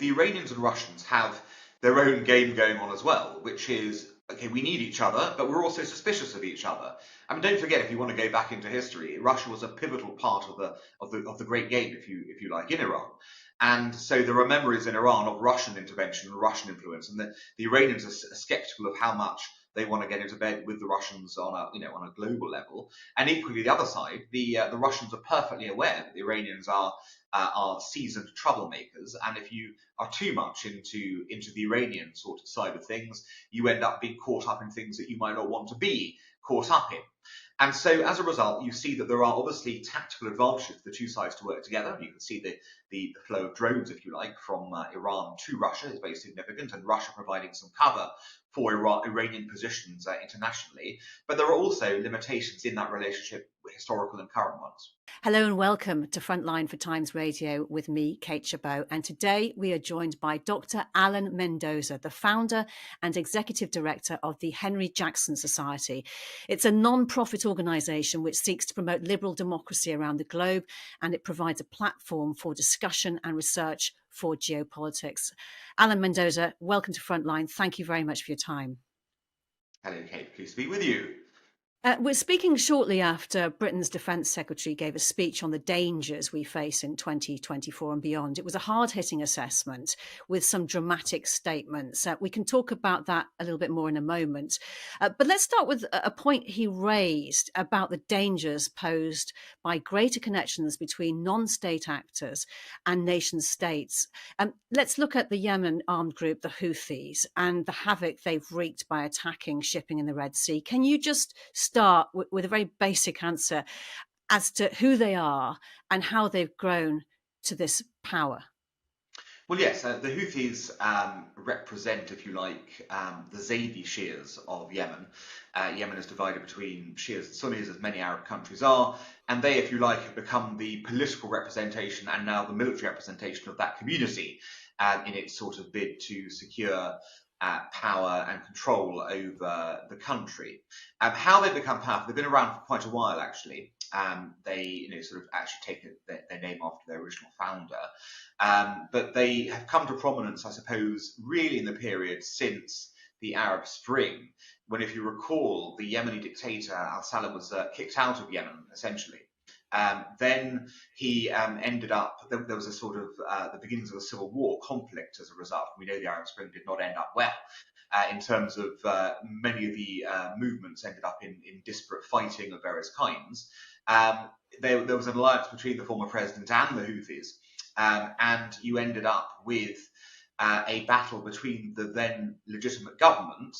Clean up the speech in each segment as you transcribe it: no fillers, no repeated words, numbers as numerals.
the Iranians and Russians have their own game going on as well, which is, okay, we need each other, but we're also suspicious of each other. I mean, don't forget, if you want to go back into history, Russia was a pivotal part of the great game, if you like, in Iran. And so there are memories in Iran of Russian intervention and Russian influence, and the Iranians are skeptical of how much they want to get into bed with the Russians on a global level. And equally, the other side, the Russians are perfectly aware that the Iranians are seasoned troublemakers, and if you are too much into the Iranian sort of side of things, you end up being caught up in things that you might not want to be caught up in. And so, as a result, you see that there are obviously tactical advantages for the two sides to work together. You can see the flow of drones, if you like, from Iran to Russia is very significant, and Russia providing some cover for Iranian positions internationally. But there are also limitations in that relationship, historical and current ones. Hello and welcome to Frontline for Times Radio with me, Kate Chabot. And today we are joined by Dr. Alan Mendoza, the founder and executive director of the Henry Jackson Society. It's a non-profit organisation which seeks to promote liberal democracy around the globe, and it provides a platform for discussion and research for geopolitics. Alan Mendoza, welcome to Frontline. Thank you very much for your time. Hello, Kate. Pleased to be with you. We're speaking shortly after Britain's Defence Secretary gave a speech on the dangers we face in 2024 and beyond. It was a hard-hitting assessment with some dramatic statements. We can talk about that a little bit more in a moment. But let's start with a point he raised about the dangers posed by greater connections between non-state actors and nation-states. Let's look at the Yemen armed group, the Houthis, and the havoc they've wreaked by attacking shipping in the Red Sea. Can you just start with a very basic answer as to who they are and how they've grown to this power? Well, yes, the Houthis represent, if you like, the Zaidi Shias of Yemen. Yemen is divided between Shias and Sunnis, as many Arab countries are, and they, if you like, have become the political representation and now the military representation of that community in its sort of bid to secure power and control over the country. How they become powerful, they've been around for quite a while, actually. They, sort of actually take their name after their original founder. But they have come to prominence, I suppose, really in the period since the Arab Spring, when, if you recall, the Yemeni dictator al-Salam was kicked out of Yemen, essentially. Then he ended up, there was a sort of the beginnings of a civil war conflict as a result. We know the Arab Spring did not end up well in terms of many of the movements ended up in disparate fighting of various kinds. There was an alliance between the former president and the Houthis, and you ended up with a battle between the then legitimate government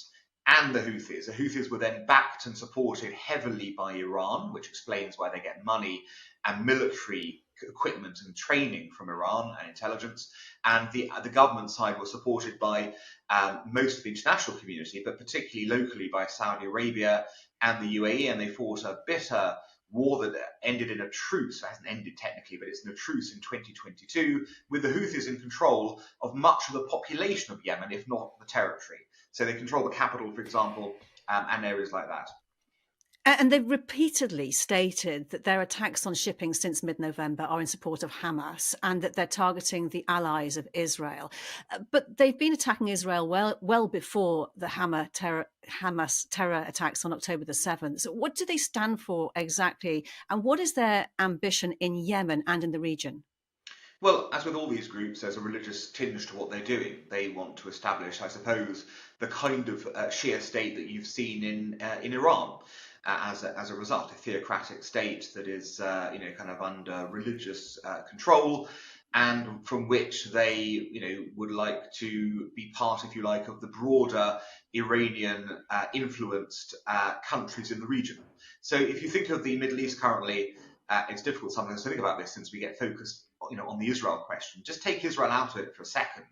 and the Houthis. The Houthis were then backed and supported heavily by Iran, which explains why they get money and military equipment and training from Iran and intelligence. And the government side was supported by most of the international community, but particularly locally by Saudi Arabia and the UAE. And they fought a bitter war that ended in a truce. It hasn't ended technically, but it's in a truce in 2022, with the Houthis in control of much of the population of Yemen, if not the territory. So they control the capital, for example, and areas like that. And they've repeatedly stated that their attacks on shipping since mid-November are in support of Hamas and that they're targeting the allies of Israel. But they've been attacking Israel well before the Hamas terror attacks on October the 7th. So what do they stand for exactly? And what is their ambition in Yemen and in the region? Well, as with all these groups, there's a religious tinge to what they're doing. They want to establish, I suppose, the kind of Shia state that you've seen in Iran. As a result, a theocratic state that is, kind of under religious control, and from which they, would like to be part, if you like, of the broader Iranian influenced countries in the region. So, if you think of the Middle East currently, it's difficult sometimes to think about this since we get focused, on the Israel question. Just take Israel out of it for a second.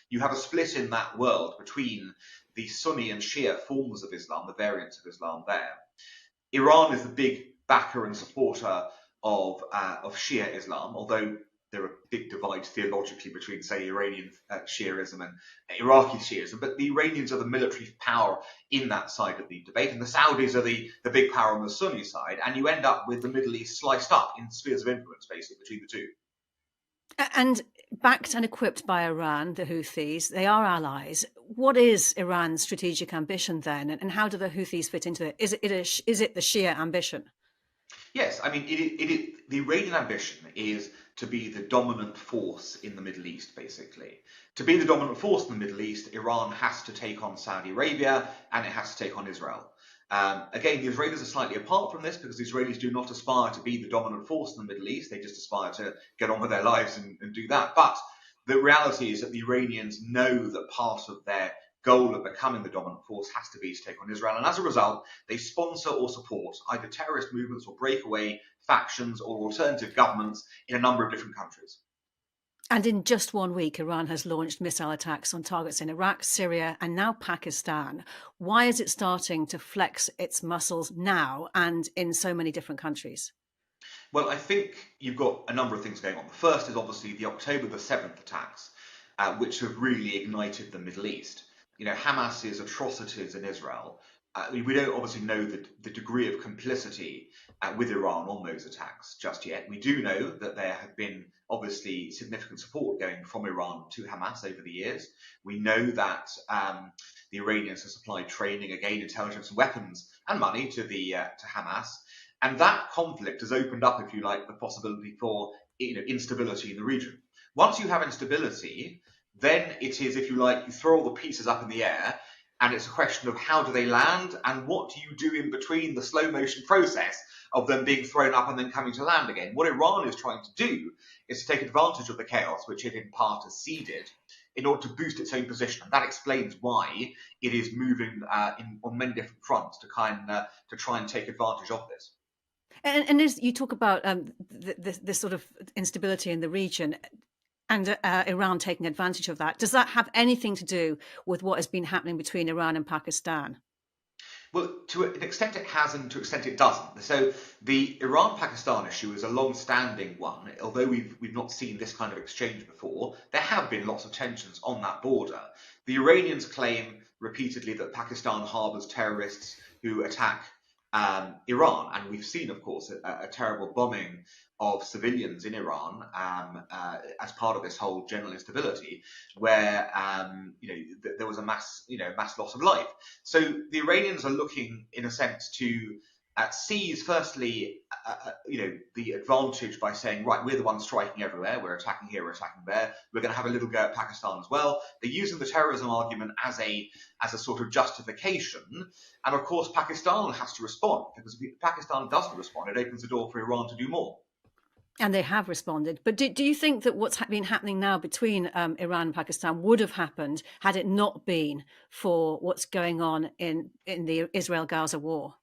You have a split in that world between the Sunni and Shia forms of Islam, the variants of Islam there. Iran is the big backer and supporter of Shia Islam, although there are big divides theologically between, say, Iranian Shiaism and Iraqi Shiaism. But the Iranians are the military power in that side of the debate, and the Saudis are the big power on the Sunni side, and you end up with the Middle East sliced up in spheres of influence, basically, between the two. And backed and equipped by Iran, the Houthis, they are allies. What is Iran's strategic ambition then, and how do the Houthis fit into it? Is it the Shia ambition? Yes, I mean, the Iranian ambition is to be the dominant force in the Middle East, basically. To be the dominant force in the Middle East, Iran has to take on Saudi Arabia and it has to take on Israel. Again, the Israelis are slightly apart from this because the Israelis do not aspire to be the dominant force in the Middle East. They just aspire to get on with their lives and do that. But the reality is that the Iranians know that part of their goal of becoming the dominant force has to be to take on Israel. And as a result, they sponsor or support either terrorist movements or breakaway factions or alternative governments in a number of different countries. And in just 1 week, Iran has launched missile attacks on targets in Iraq, Syria, and now Pakistan. Why is it starting to flex its muscles now and in so many different countries? Well, I think you've got a number of things going on. The first is obviously the October the 7th attacks, which have really ignited the Middle East. You know, Hamas's atrocities in Israel. We don't obviously know the degree of complicity with Iran on those attacks just yet. We do know that there have been obviously significant support going from Iran to Hamas over the years. We know that the Iranians have supplied training, again, intelligence and weapons and money to Hamas. And that conflict has opened up, if you like, the possibility for instability in the region. Once you have instability, then it is, if you like, you throw all the pieces up in the air, and it's a question of how do they land and what do you do in between the slow motion process of them being thrown up and then coming to land again. What Iran is trying to do is to take advantage of the chaos, which it in part has seeded, in order to boost its own position. And that explains why it is moving on many different fronts to try and take advantage of this. And as you talk about this sort of instability in the region and Iran taking advantage of that, does that have anything to do with what has been happening between Iran and Pakistan? Well, to an extent it has and to an extent it doesn't. So the Iran-Pakistan issue is a long-standing one. Although we've not seen this kind of exchange before, there have been lots of tensions on that border. The Iranians claim repeatedly that Pakistan harbours terrorists who attack Iran, and we've seen, of course, a terrible bombing of civilians in Iran as part of this whole general instability, where there was a mass loss of life. So the Iranians are looking, in a sense, to seize firstly, the advantage by saying, right, we're the ones striking everywhere. We're attacking here, we're attacking there. We're going to have a little go at Pakistan as well. They're using the terrorism argument as a sort of justification. And of course, Pakistan has to respond, because if Pakistan doesn't respond, it opens the door for Iran to do more. And they have responded. But do you think that what's been happening now between Iran and Pakistan would have happened had it not been for what's going on in the Israel-Gaza war?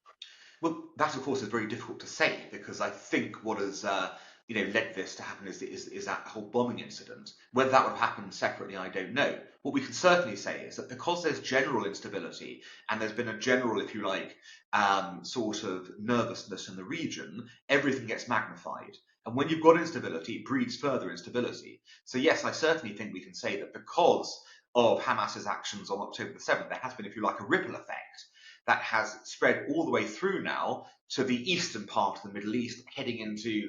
Well, that of course is very difficult to say, because I think what has led this to happen is that whole bombing incident. Whether that would have happened separately, I don't know. What we can certainly say is that because there's general instability and there's been a general, if you like, sort of nervousness in the region, everything gets magnified. And when you've got instability, it breeds further instability. So yes, I certainly think we can say that because of Hamas's actions on October the 7th, there has been, if you like, a ripple effect that has spread all the way through now to the eastern part of the Middle East, heading into,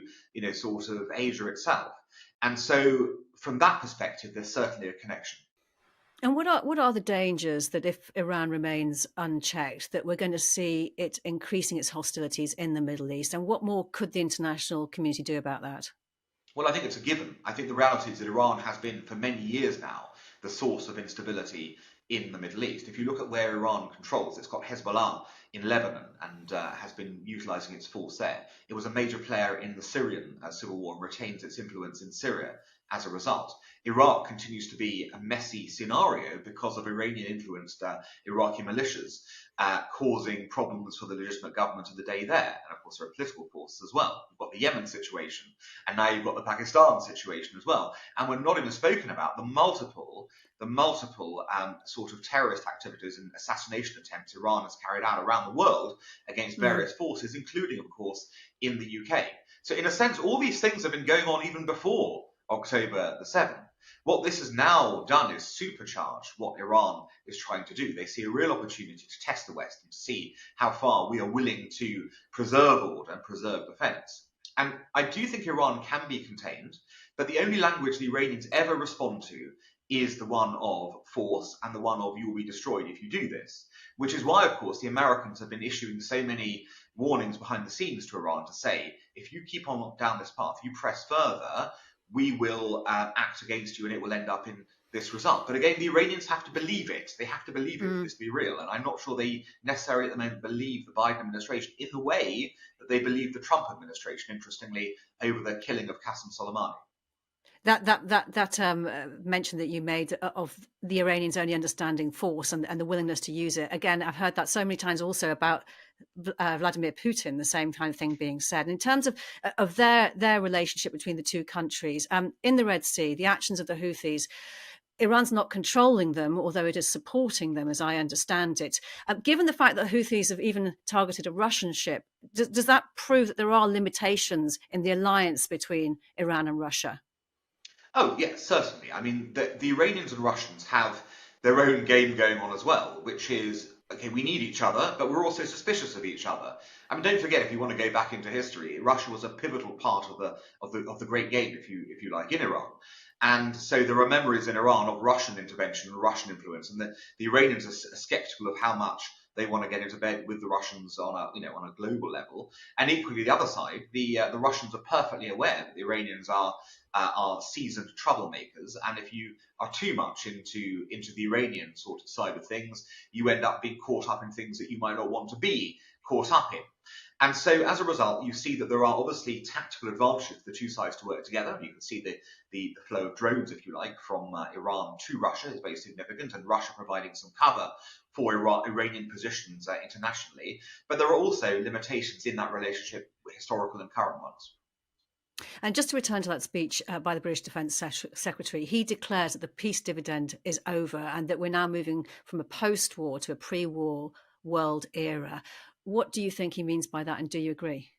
sort of Asia itself. And so from that perspective, there's certainly a connection. And what are the dangers that if Iran remains unchecked, that we're going to see it increasing its hostilities in the Middle East? And what more could the international community do about that? Well, I think it's a given. I think the reality is that Iran has been, for many years now, the source of instability in the Middle East. If you look at where Iran controls, it's got Hezbollah in Lebanon and has been utilizing its force there. It was a major player in the Syrian civil war and retains its influence in Syria as a result. Iraq continues to be a messy scenario because of Iranian-influenced Iraqi militias causing problems for the legitimate government of the day there. And of course, there are political forces as well. You've got the Yemen situation, and now you've got the Pakistan situation as well. And we're not even spoken about the multiple sort of terrorist activities and assassination attempts Iran has carried out around the world against various forces, including, of course, in the UK. So in a sense, all these things have been going on even before October the 7th. What this has now done is supercharge what Iran is trying to do. They see a real opportunity to test the West and to see how far we are willing to preserve order and preserve defense. And I do think Iran can be contained. But the only language the Iranians ever respond to is the one of force and the one of you will be destroyed if you do this. Which is why, of course, the Americans have been issuing so many warnings behind the scenes to Iran to say, if you keep on down this path, you press further, we will act against you and it will end up in this result. But again, the Iranians have to believe it. They have to believe it for this to be real. And I'm not sure they necessarily at the moment believe the Biden administration in the way that they believe the Trump administration, interestingly, over the killing of Qasem Soleimani. That mention that you made of the Iranians only understanding force and the willingness to use it. Again, I've heard that so many times also about Vladimir Putin, the same kind of thing being said. And in terms of their relationship between the two countries, in the Red Sea, the actions of the Houthis, Iran's not controlling them, although it is supporting them, as I understand it. Given the fact that Houthis have even targeted a Russian ship, does that prove that there are limitations in the alliance between Iran and Russia? Oh, yes, certainly. I mean, the Iranians and Russians have their own game going on as well, which is, okay, we need each other, but we're also suspicious of each other. I mean, don't forget, if you want to go back into history, Russia was a pivotal part of the Great Game, if you like, in Iran. And so there are memories in Iran of Russian intervention and Russian influence, and the Iranians are skeptical of how much they want to get into bed with the Russians on a global level. And equally, the other side, the Russians are perfectly aware that the Iranians are seasoned troublemakers, and if you are too much into the Iranian sort of side of things, you end up being caught up in things that you might not want to be caught up in. And so, as a result, you see that there are obviously tactical advantages for the two sides to work together. You can see the flow of drones, if you like, from Iran to Russia is very significant, and Russia providing some cover for Iranian positions internationally. But there are also limitations in that relationship, historical and current ones. And just to return to that speech by the British Defence Secretary, he declares that the peace dividend is over and that we're now moving from a post-war to a pre-war world era. What do you think he means by that, and do you agree?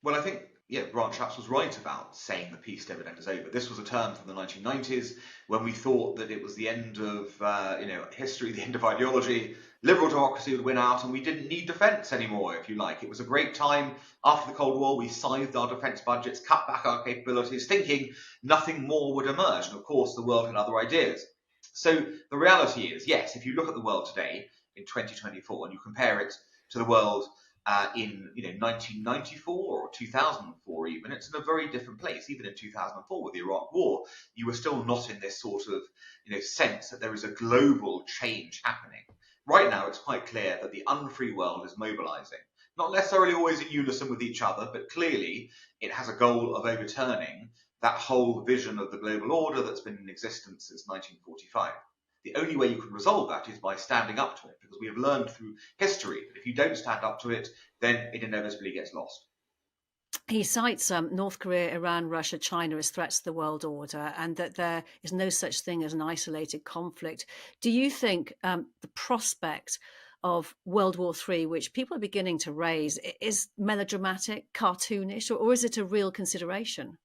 Well, I think, yeah, Grant Shapps was right about saying the peace dividend is over. This was a term from the 1990s when we thought that it was the end of history, the end of ideology. Liberal democracy would win out, and we didn't need defence anymore, if you like. It was a great time after the Cold War. We scythed our defence budgets, cut back our capabilities, thinking nothing more would emerge. And of course, the world had other ideas. So the reality is, yes, if you look at the world today in 2024 and you compare it to the world in 1994 or 2004 even, it's in a very different place. Even in 2004 with the Iraq War, you were still not in this sort of sense that there is a global change happening. Right now, it's quite clear that the unfree world is mobilizing. Not necessarily always in unison with each other, but clearly it has a goal of overturning that whole vision of the global order that's been in existence since 1945. The only way you can resolve that is by standing up to it, because we have learned through history that if you don't stand up to it, then it inevitably gets lost. He cites North Korea, Iran, Russia, China as threats to the world order, and that there is no such thing as an isolated conflict. Do you think the prospect of World War III, which people are beginning to raise, is melodramatic, cartoonish, or is it a real consideration?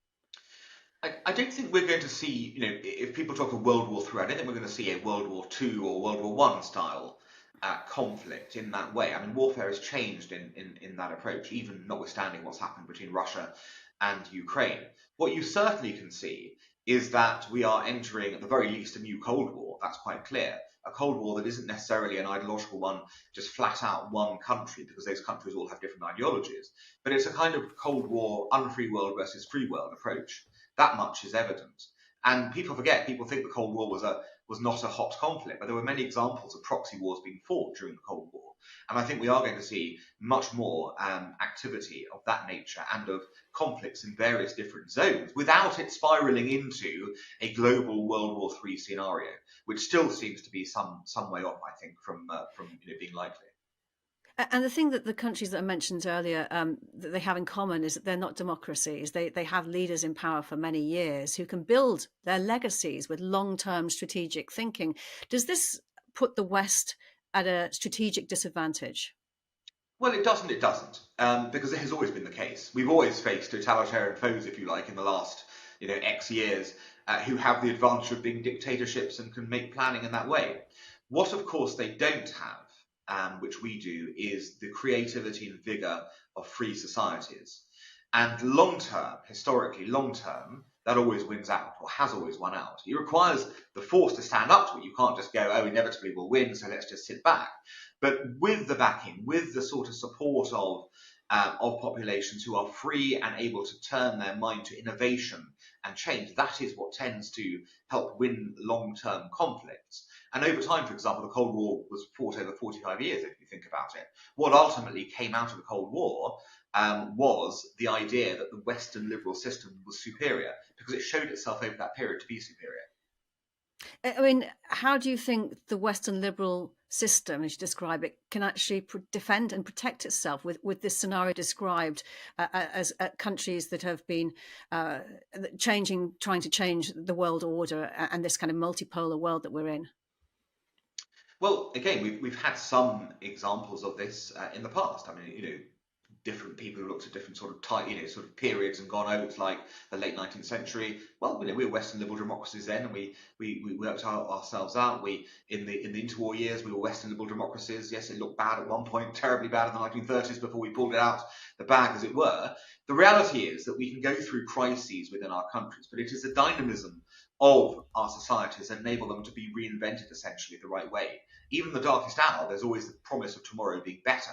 I don't think we're going to see, if people talk of World War III, I don't think we're going to see a World War II or World War One style conflict in that way. I mean, warfare has changed in that approach, even notwithstanding what's happened between Russia and Ukraine. What you certainly can see is that we are entering, at the very least, a new Cold War. That's quite clear. A Cold War that isn't necessarily an ideological one, just flat out one country, because those countries all have different ideologies. But it's a kind of Cold War, unfree world versus free world approach. That much is evident. And people forget, people think the Cold War was not a hot conflict, but there were many examples of proxy wars being fought during the Cold War. And I think we are going to see much more activity of that nature and of conflicts in various different zones without it spiraling into a global World War III scenario, which still seems to be some way off, I think, from being likely. And the thing that the countries that I mentioned earlier that they have in common is that they're not democracies. They have leaders in power for many years who can build their legacies with long-term strategic thinking. Does this put the West at a strategic disadvantage? Well, it doesn't. It doesn't, because it has always been the case. We've always faced totalitarian foes, if you like, in the last X years, who have the advantage of being dictatorships and can make planning in that way. What, of course, they don't have, which we do, is the creativity and vigor of free societies. And long term, historically, long term, that always wins out, or has always won out. It requires the force to stand up to it. You can't just go, oh, inevitably we'll win, so let's just sit back. But with the backing, with the sort of support of populations who are free and able to turn their mind to innovation and change, that is what tends to help win long-term conflicts. And over time, for example, the Cold War was fought over 45 years, if you think about it. What ultimately came out of the Cold War was the idea that the Western liberal system was superior, because it showed itself over that period to be superior. I mean, how do you think the Western liberal system, as you describe it, can actually defend and protect itself with this scenario described as countries that have been trying to change the world order and this kind of multipolar world that we're in? Well, again, we've had some examples of this in the past. I mean, different people who looked at different sort of sort of periods and gone, oh, it's like the late 19th century. Well, we were Western liberal democracies then, and we worked ourselves out. In the interwar years, we were Western liberal democracies. Yes, it looked bad at one point, terribly bad in the 1930s before we pulled it out the bag, as it were. The reality is that we can go through crises within our countries, but it is the dynamism of our societies that enable them to be reinvented essentially the right way. Even in the darkest hour, there's always the promise of tomorrow being better.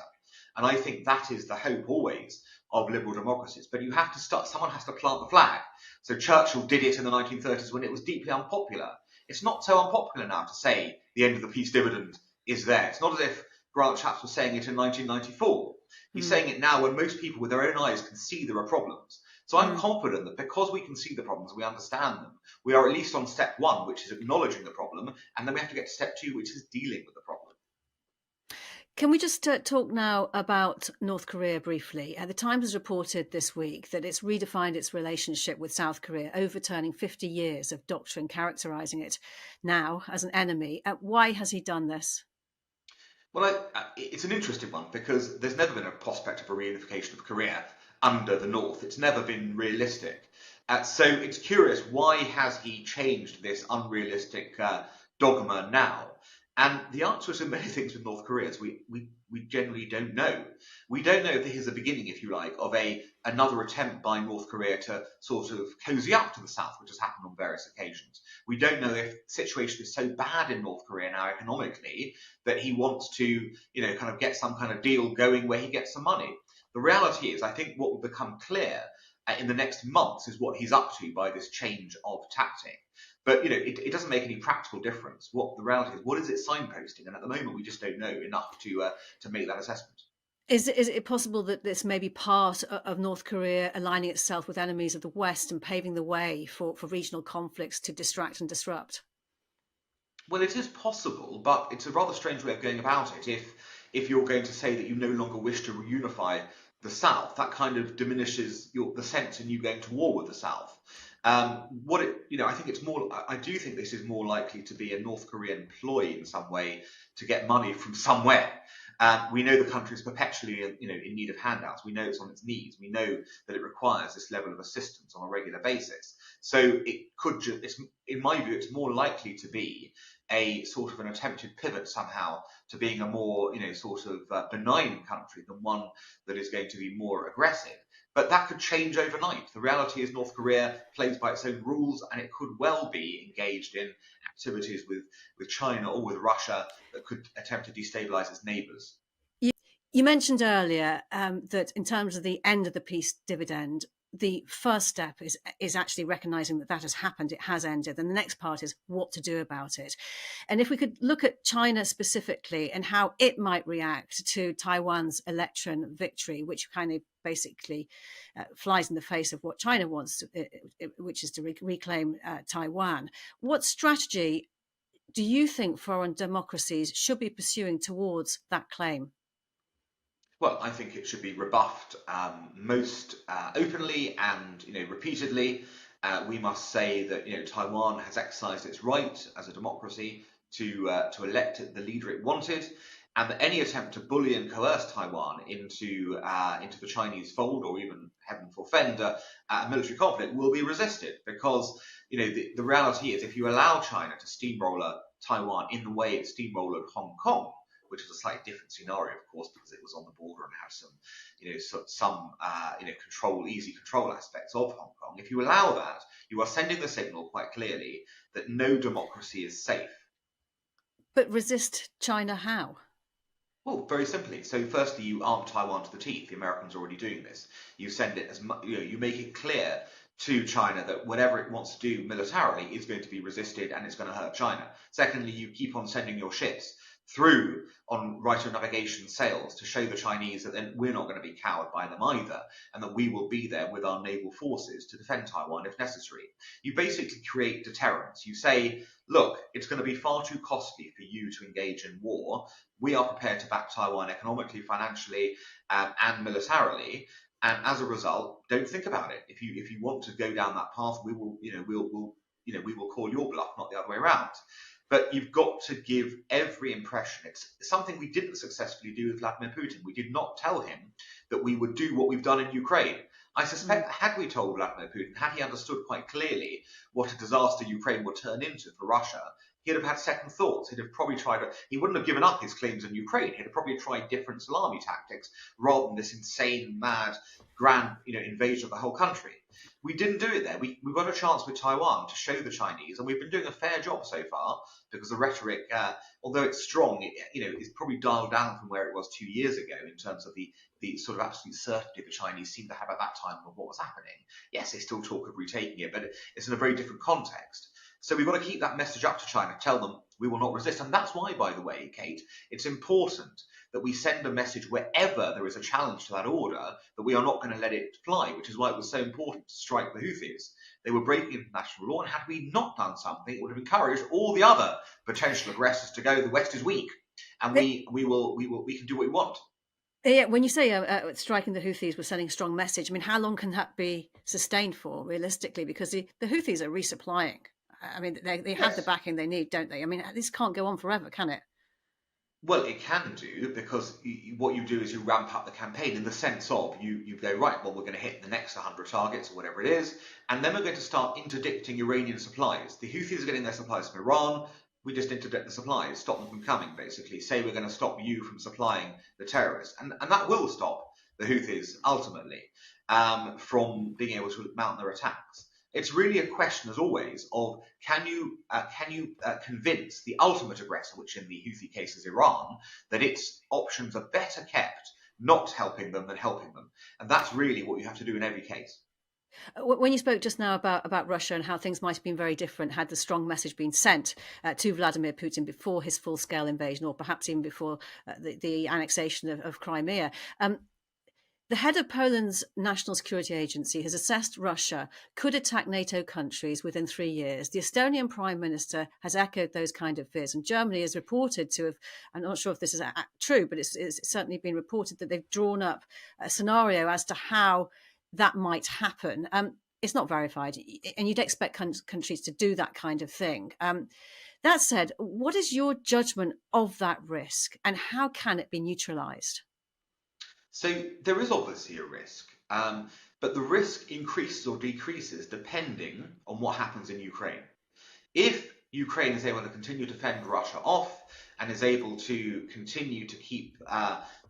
And I think that is the hope always of liberal democracies. But you have to someone has to plant the flag. So Churchill did it in the 1930s when it was deeply unpopular. It's not so unpopular now to say the end of the peace dividend is there. It's not as if Grant Shapps was saying it in 1994. He's saying it now when most people with their own eyes can see there are problems. So I'm confident that because we can see the problems, we understand them, we are at least on step one, which is acknowledging the problem, and then we have to get to step two, which is dealing with the problem. Can we just talk now about North Korea briefly? The Times has reported this week that it's redefined its relationship with South Korea, overturning 50 years of doctrine characterizing it now as an enemy. Why has he done this? Well, it's an interesting one because there's never been a prospect of a reunification of Korea under the North. It's never been realistic. So it's curious, why has he changed this unrealistic dogma now? And the answer to many things with North Korea is we generally don't know. We don't know if this is the beginning, if you like, of another attempt by North Korea to sort of cozy up to the South, which has happened on various occasions. We don't know if the situation is so bad in North Korea now economically that he wants to, kind of get some kind of deal going where he gets some money. The reality is, I think what will become clear in the next months is what he's up to by this change of tactic. But it doesn't make any practical difference. What the reality is, what is it signposting? And at the moment, we just don't know enough to make that assessment. Is it possible that this may be part of North Korea aligning itself with enemies of the West and paving the way for regional conflicts to distract and disrupt? Well, it is possible, but it's a rather strange way of going about it. If you're going to say that you no longer wish to reunify the South, that kind of diminishes the sense in you going to war with the South. I think it's more. I do think this is more likely to be a North Korean ploy in some way to get money from somewhere. We know the country is perpetually, in need of handouts. We know it's on its knees. We know that it requires this level of assistance on a regular basis. So it could just, in my view, it's more likely to be a sort of an attempted pivot somehow to being a more, sort of benign country than one that is going to be more aggressive. But that could change overnight. The reality is North Korea plays by its own rules, and it could well be engaged in activities with China or with Russia that could attempt to destabilize its neighbors. You mentioned earlier that in terms of the end of the peace dividend, the first step is actually recognizing that has happened, it has ended. And the next part is what to do about it. And if we could look at China specifically and how it might react to Taiwan's election victory, which kind of basically flies in the face of what China wants, which is to reclaim Taiwan. What strategy do you think foreign democracies should be pursuing towards that claim? Well, I think it should be rebuffed most openly and repeatedly. We must say that Taiwan has exercised its right as a democracy to elect the leader it wanted, and that any attempt to bully and coerce Taiwan into the Chinese fold, or even heaven forfend a military conflict, will be resisted, because the reality is, if you allow China to steamroller Taiwan in the way it steamrollered Hong Kong, which was a slightly different scenario, of course, because it was on the border and had some, easy control aspects of Hong Kong. If you allow that, you are sending the signal quite clearly that no democracy is safe. But resist China how? Well, very simply. So, firstly, you arm Taiwan to the teeth. The Americans are already doing this. You send it you make it clear to China that whatever it wants to do militarily is going to be resisted and it's going to hurt China. Secondly, you keep on sending your ships through on right of navigation sails to show the Chinese that then we're not going to be cowed by them either, and that we will be there with our naval forces to defend Taiwan if necessary. You basically create deterrence. You say, look, it's going to be far too costly for you to engage in war. We are prepared to back Taiwan economically, financially, and militarily. And as a result, don't think about it. If you want to go down that path, we will call your bluff, not the other way around. But you've got to give every impression. It's something we didn't successfully do with Vladimir Putin. We did not tell him that we would do what we've done in Ukraine. I suspect that had we told Vladimir Putin, had he understood quite clearly what a disaster Ukraine would turn into for Russia, he'd have had second thoughts. He'd have probably he wouldn't have given up his claims in Ukraine. He'd have probably tried different salami tactics rather than this insane, mad, grand, invasion of the whole country. We didn't do it there. We got a chance with Taiwan to show the Chinese, and we've been doing a fair job so far because the rhetoric, although it's strong, is probably dialed down from where it was 2 years ago in terms of the sort of absolute certainty the Chinese seemed to have at that time of what was happening. Yes, they still talk of retaking it, but it's in a very different context. So we've got to keep that message up to China, tell them we will not resist. And that's why, by the way, Kate, it's important that we send a message wherever there is a challenge to that order that we are not going to let it fly, which is why it was so important to strike the Houthis. They were breaking international law, and had we not done something, it would have encouraged all the other potential aggressors to go, the West is weak, and we can do what we want. Yeah, when you say striking the Houthis was sending a strong message, I mean, how long can that be sustained for, realistically? Because the Houthis are resupplying. I mean, they have the backing they need, don't they? I mean, this can't go on forever, can it? Well, it can do, because what you do is you ramp up the campaign in the sense of you go, right, well, we're going to hit the next 100 targets or whatever it is, and then we're going to start interdicting Iranian supplies. The Houthis are getting their supplies from Iran. We just interdict the supplies, stop them from coming, basically. Say we're going to stop you from supplying the terrorists. And that will stop the Houthis, ultimately, from being able to mount their attacks. It's really a question, as always, of can you convince the ultimate aggressor, which in the Houthi case is Iran, that its options are better kept not helping them than helping them. And that's really what you have to do in every case. When you spoke just now about Russia and how things might have been very different had the strong message been sent to Vladimir Putin before his full-scale invasion, or perhaps even before the annexation of Crimea, the head of Poland's National Security Agency has assessed Russia could attack NATO countries within 3 years. The Estonian Prime Minister has echoed those kind of fears, and Germany is reported to have, I'm not sure if this is true, but it's certainly been reported that they've drawn up a scenario as to how that might happen. It's not verified, and you'd expect countries to do that kind of thing. That said, what is your judgment of that risk, and how can it be neutralised? So there is obviously a risk, but the risk increases or decreases depending on what happens in Ukraine. If Ukraine is able to continue to fend Russia off and is able to continue to keep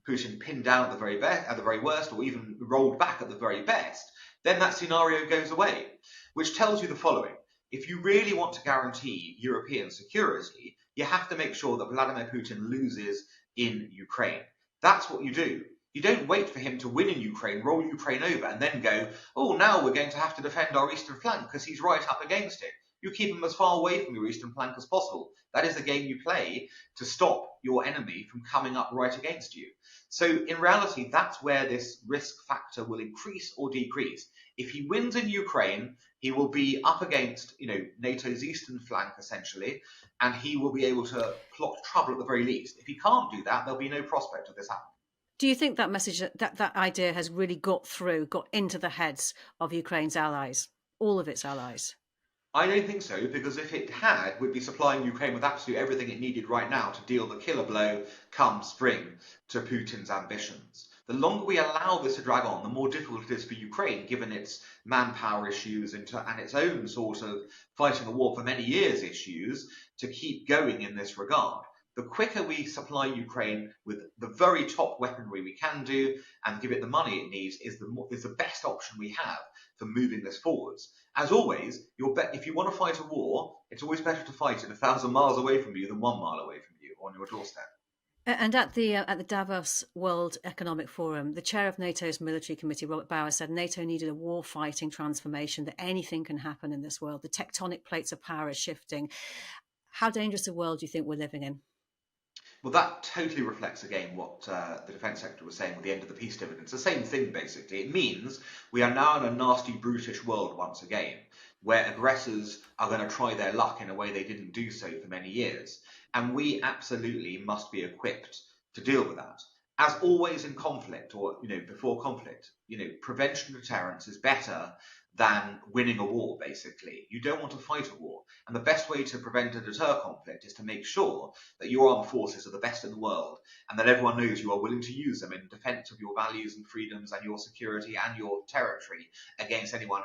Putin pinned down at the very worst, or even rolled back at the very best, then that scenario goes away, which tells you the following. If you really want to guarantee European security, you have to make sure that Vladimir Putin loses in Ukraine. That's what you do. You don't wait for him to win in Ukraine, roll Ukraine over, and then go, oh, now we're going to have to defend our eastern flank because he's right up against it. You keep him as far away from your eastern flank as possible. That is the game you play to stop your enemy from coming up right against you. So in reality, that's where this risk factor will increase or decrease. If he wins in Ukraine, he will be up against, NATO's eastern flank, essentially, and he will be able to plot trouble at the very least. If he can't do that, there'll be no prospect of this happening. Do you think that message, that idea has really got into the heads of Ukraine's allies, all of its allies? I don't think so, because if it had, we'd be supplying Ukraine with absolutely everything it needed right now to deal the killer blow come spring to Putin's ambitions. The longer we allow this to drag on, the more difficult it is for Ukraine, given its manpower issues and its own sort of fighting a war for many years issues, to keep going in this regard. The quicker we supply Ukraine with the very top weaponry we can do and give it the money it needs is the best option we have for moving this forwards. As always, if you want to fight a war, it's always better to fight it 1,000 miles away from you than 1 mile away from you on your doorstep. And at the Davos World Economic Forum, the chair of NATO's military committee, Robert Bauer, said NATO needed a war-fighting transformation, that anything can happen in this world. The tectonic plates of power are shifting. How dangerous a world do you think we're living in? Well, that totally reflects again what the Defence Secretary was saying with the end of the peace dividend. It's the same thing, basically. It means we are now in a nasty, brutish world once again, where aggressors are going to try their luck in a way they didn't do so for many years. And we absolutely must be equipped to deal with that. As always in conflict, or before conflict, prevention deterrence is better than winning a war, basically. You don't want to fight a war. And the best way to prevent and deter conflict is to make sure that your armed forces are the best in the world and that everyone knows you are willing to use them in defense of your values and freedoms and your security and your territory against anyone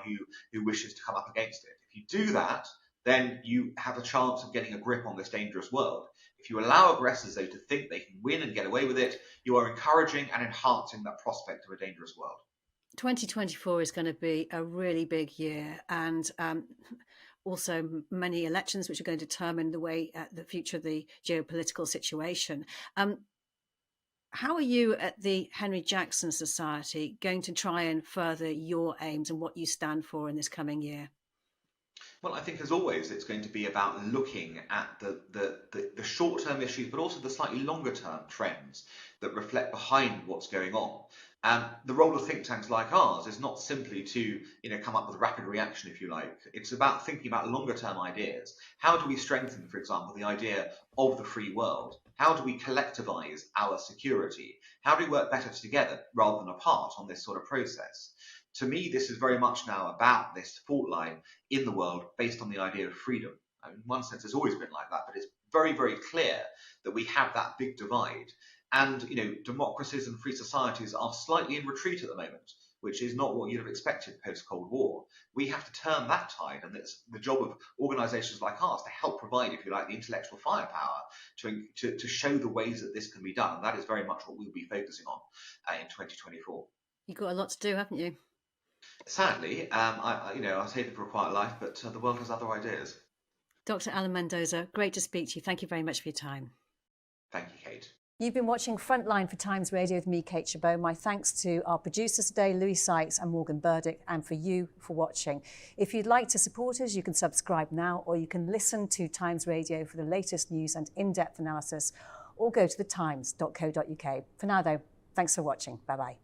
who wishes to come up against it. If you do that, then you have a chance of getting a grip on this dangerous world. If you allow aggressors, though, to think they can win and get away with it, you are encouraging and enhancing that prospect of a dangerous world. 2024 is going to be a really big year, and also many elections which are going to determine the future of the geopolitical situation. How are you at the Henry Jackson Society going to try and further your aims and what you stand for in this coming year? Well, I think as always, it's going to be about looking at the short-term issues, but also the slightly longer-term trends that reflect behind what's going on. The role of think tanks like ours is not simply to come up with rapid reaction, if you like. It's about thinking about longer-term ideas. How do we strengthen, for example, the idea of the free world? How do we collectivize our security? How do we work better together rather than apart on this sort of process? To me, this is very much now about this fault line in the world based on the idea of freedom. I mean, in one sense, it's always been like that, but it's very, very clear that we have that big divide. And, democracies and free societies are slightly in retreat at the moment, which is not what you'd have expected post-Cold War. We have to turn that tide, and it's the job of organisations like ours to help provide, if you like, the intellectual firepower to show the ways that this can be done. And that is very much what we'll be focusing on in 2024. You've got a lot to do, haven't you? Sadly, I was hoping for a quiet life, but the world has other ideas. Dr. Alan Mendoza, great to speak to you. Thank you very much for your time. Thank you, Kate. You've been watching Frontline for Times Radio with me, Kate Chabot. My thanks to our producers today, Louis Sykes and Morgan Burdick, and for you for watching. If you'd like to support us, you can subscribe now, or you can listen to Times Radio for the latest news and in-depth analysis, or go to thetimes.co.uk. For now, though, thanks for watching. Bye-bye.